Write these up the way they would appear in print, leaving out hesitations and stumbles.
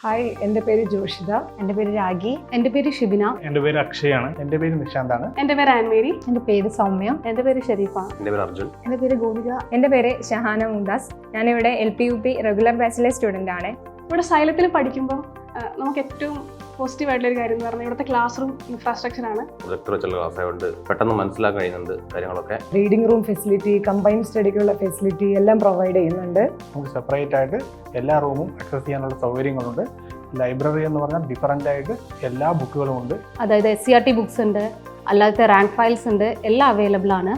Hi, എൻ്റെ പേര് ജോഷിത. എൻ്റെ പേര് രാഗി. എൻ്റെ പേര് ഷിബിന. എൻ്റെ പേര് അക്ഷയാണ്. എൻ്റെ പേര് നിഷാന്താണ്. എൻ്റെ പേര് ആൻമേരി. എൻ്റെ പേര് സൗമ്യ. എൻ്റെ പേര് ഷെരീഫ. എൻ്റെ പേര് അർജുൻ. എൻ്റെ പേര് ഗോപിക. എൻ്റെ പേര് ഷഹാന മുംതാസ്. ഞാനിവിടെ LP-UP റെഗുലർ ബാച്ചിലെ സ്റ്റുഡൻ്റ് ആണ്. ഇവിടെ സൈലത്തിൽ പഠിക്കുമ്പോൾ നമുക്ക് ഏറ്റവും പോസിറ്റീവ് ആയിട്ടുള്ള ഒരു കാര്യം എന്ന് പറഞ്ഞാൽ ഇവിടുത്തെ ക്ലാസ് റൂം ഇൻഫ്രാസ്ട്രക്ചറാണ്. പ്രൊജക്ടർ വെച്ചുള്ള ക്ലാസ് ആയതുകൊണ്ട് പെട്ടെന്ന് മനസ്സിലാക്കാൻ കഴിയുന്നുണ്ട് കാര്യങ്ങളൊക്കെ. റീഡിംഗ് റൂം ഫെസിലിറ്റി, കമ്പൈൻഡ് സ്റ്റഡിക്കുള്ള ഫെസിലിറ്റി എല്ലാം പ്രൊവൈഡ് ചെയ്യുന്നുണ്ട്. നമുക്ക് സെപ്പറേറ്റ് ആയിട്ട് എല്ലാ റൂമും ആക്സസ് ചെയ്യാനുള്ള സൗകര്യങ്ങളുണ്ട്. ലൈബ്രറി എന്ന് പറഞ്ഞാൽ ഡിഫറൻ്റ് ആയിട്ട് എല്ലാ ബുക്കുകളും ഉണ്ട്. അതായത് SCRT ബുക്സ് ഉണ്ട്, അല്ലാതെ റാങ്ക് ഫയൽസ് ഉണ്ട്, എല്ലാം അവൈലബിൾ ആണ്.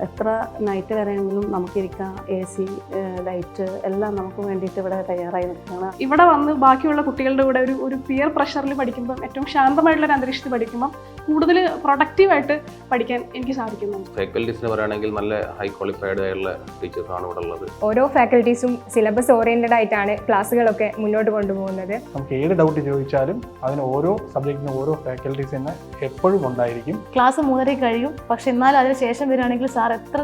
എത്ര നൈറ്റ് വരെയെങ്കിലും നമുക്കിരിക്കാം. AC, ലൈറ്റ് എല്ലാം നമുക്ക് വേണ്ടിയിട്ട് ഇവിടെ തയ്യാറായി നിൽക്കുകയാണ്. ഇവിടെ വന്ന് ബാക്കിയുള്ള കുട്ടികളുടെ കൂടെ ഒരു പിയർ പ്രഷറിൽ പഠിക്കുമ്പം ഏറ്റവും ശാന്തമായിട്ടുള്ള ഒരു അന്തരീക്ഷത്തിൽ പഠിക്കുമ്പം കൂടുതൽ പ്രൊഡക്റ്റീവായിട്ട് പഠിക്കാൻ എനിക്ക് സാധിക്കുന്നുണ്ട്. ഫാക്കൽറ്റീസിന് പറയുകയാണെങ്കിൽ നല്ല ഹൈ ക്വാളിഫൈഡ് ആയിട്ടുള്ള ടീച്ചേഴ്സാണ് ഇവിടെ ഉള്ളത്. ഓരോ ഫാക്കൽറ്റീസും സിലബസ് ഓറിയൻറ്റഡ് ആയിട്ടാണ് ക്ലാസ്സുകളൊക്കെ മുന്നോട്ട് കൊണ്ടുപോകുന്നത്. നമുക്ക് ഏത് ഡൗട്ട് ചോദിച്ചാലും അതിന് ഓരോ സബ്ജക്റ്റിനും ഓരോ ഫാക്കൽറ്റീസ് തന്നെ എപ്പോഴും ഉണ്ടായിരിക്കും. ക്ലാസ് 3:30 കഴിയും. പക്ഷെ എന്നാലും അതിന് ശേഷം വരികയാണെങ്കിൽ സാർ എത്ര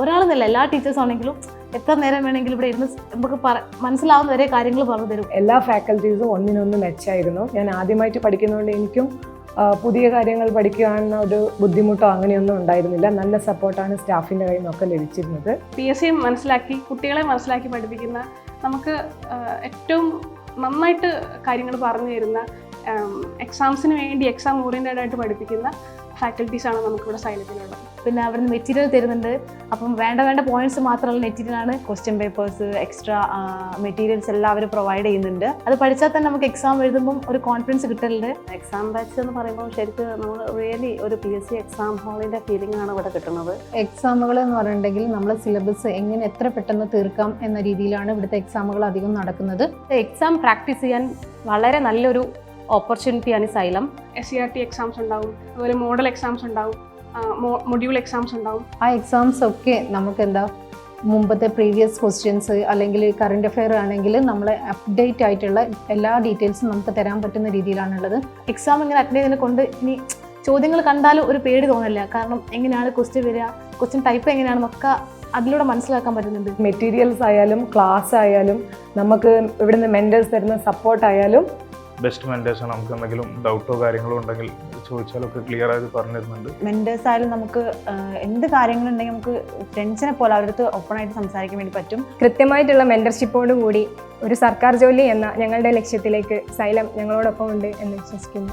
ഒരാളെന്നല്ല എല്ലാ ടീച്ചേഴ്സ് ആണെങ്കിലും എത്ര നേരം വേണമെങ്കിലും ഇവിടെ ഇരുന്ന് നമുക്ക് മനസ്സിലാവുന്ന വരെ കാര്യങ്ങൾ പറഞ്ഞു തരും. എല്ലാ ഫാക്കൽറ്റീസും ഒന്നിനൊന്ന് മെച്ചമായിരുന്നു. ഞാൻ ആദ്യമായിട്ട് പഠിക്കുന്നതുകൊണ്ട് എനിക്കും പുതിയ കാര്യങ്ങൾ പഠിക്കാനുള്ള ഒരു ബുദ്ധിമുട്ടോ അങ്ങനെയൊന്നും ഉണ്ടായിരുന്നില്ല. നല്ല സപ്പോർട്ടാണ് സ്റ്റാഫിൻ്റെ കയ്യിൽ നിന്നൊക്കെ ലഭിച്ചിരുന്നത്. PSC മനസ്സിലാക്കി കുട്ടികളെ മനസ്സിലാക്കി പഠിപ്പിക്കുന്ന, നമുക്ക് ഏറ്റവും നന്നായിട്ട് കാര്യങ്ങൾ പറഞ്ഞു തരുന്ന, എക്സാംസിന് വേണ്ടി എക്സാം ഓറിയൻറ്റഡ് ആയിട്ട് പഠിപ്പിക്കുന്ന ഫാക്കൽറ്റീസാണ് നമുക്കിവിടെ സൈലത്തിലുള്ളത്. പിന്നെ അവിടുന്ന് മെറ്റീരിയൽ തരുന്നുണ്ട്. അപ്പം വേണ്ട പോയിന്റ്സ് മാത്രമുള്ള മെറ്റീരിയലാണ്. ക്വസ്റ്റ്യൻ പേപ്പേഴ്സ്, എക്സ്ട്രാ മെറ്റീരിയൽസ് എല്ലാം അവർ പ്രൊവൈഡ് ചെയ്യുന്നുണ്ട്. അത് പഠിച്ചാൽ തന്നെ നമുക്ക് എക്സാം എഴുതുമ്പം ഒരു കോൺഫിഡൻസ് കിട്ടലുണ്ട്. എക്സാം ബാച്ച് എന്ന് പറയുമ്പോൾ ശരിക്കും നമ്മൾ റിയലി ഒരു PSC എക്സാം ഹാളിൻ്റെ ഫീലിംഗ് ആണ് ഇവിടെ കിട്ടുന്നത്. എക്സാമുകൾ എന്ന് പറഞ്ഞിട്ടുണ്ടെങ്കിൽ നമ്മൾ സിലബസ് എങ്ങനെ എത്ര പെട്ടെന്ന് തീർക്കാം എന്ന രീതിയിലാണ് ഇവിടുത്തെ എക്സാമുകൾ അധികം നടക്കുന്നത്. എക്സാം പ്രാക്ടീസ് ചെയ്യാൻ വളരെ നല്ലൊരു ഓപ്പർച്യൂണിറ്റിയാണ് സൈലം. SCRT എക്സാംസ് ഉണ്ടാവും, അതുപോലെ മോഡൽ എക്സാംസ് ഉണ്ടാവും, മൊഡ്യൂൾ എക്സാംസ് ഉണ്ടാവും. ആ എക്സാംസ് ഒക്കെ നമുക്ക് മുമ്പത്തെ പ്രീവിയസ് ക്വസ്റ്റ്യൻസ് അല്ലെങ്കിൽ കറണ്ട് അഫെയർ ആണെങ്കിൽ നമ്മളെ അപ്ഡേറ്റ് ആയിട്ടുള്ള എല്ലാ ഡീറ്റെയിൽസും നമുക്ക് തരാൻ പറ്റുന്ന രീതിയിലാണുള്ളത്. എക്സാം ഇങ്ങനെ അറ്റൻഡ് ചെയ്തതിനെ കൊണ്ട് ഇനി ചോദ്യങ്ങൾ കണ്ടാലും ഒരു പേടി തോന്നില്ല. കാരണം എങ്ങനെയാണ് ക്വസ്റ്റ്യൻ വരിക, ക്വസ്റ്റ്യൻ ടൈപ്പ് എങ്ങനെയാണെന്നൊക്കെ അതിലൂടെ മനസ്സിലാക്കാൻ പറ്റുന്നുണ്ട്. മെറ്റീരിയൽസ് ആയാലും ക്ലാസ് ആയാലും നമുക്ക് ഇവിടുന്ന് മെൻറ്റേഴ്സ് തരുന്ന സപ്പോർട്ടായാലും ബെസ്റ്റ് മെൻറ്റേഴ്സ്. നമുക്ക് എന്തെങ്കിലും ഡൗട്ടോ കാര്യങ്ങളോ ഉണ്ടെങ്കിൽ ചോദിച്ചാലൊക്കെ ക്ലിയർ ആയിട്ട് പറഞ്ഞു തരുന്നുണ്ട്. മെൻറ്റേഴ്സ് ആയാലും നമുക്ക് എന്ത് കാര്യങ്ങളുണ്ടെങ്കിൽ നമുക്ക് ഫ്രണ്ട്സിനെ പോലെ അവരുടെ അടുത്ത് ഓപ്പണായിട്ട് സംസാരിക്കാൻ വേണ്ടി പറ്റും. കൃത്യമായിട്ടുള്ള മെൻറ്റർഷിപ്പോടു കൂടി ഒരു സർക്കാർ ജോലി എന്ന ഞങ്ങളുടെ ലക്ഷ്യത്തിലേക്ക് സൈലം ഞങ്ങളോടൊപ്പം ഉണ്ട് എന്ന് വിശ്വസിക്കുന്നു.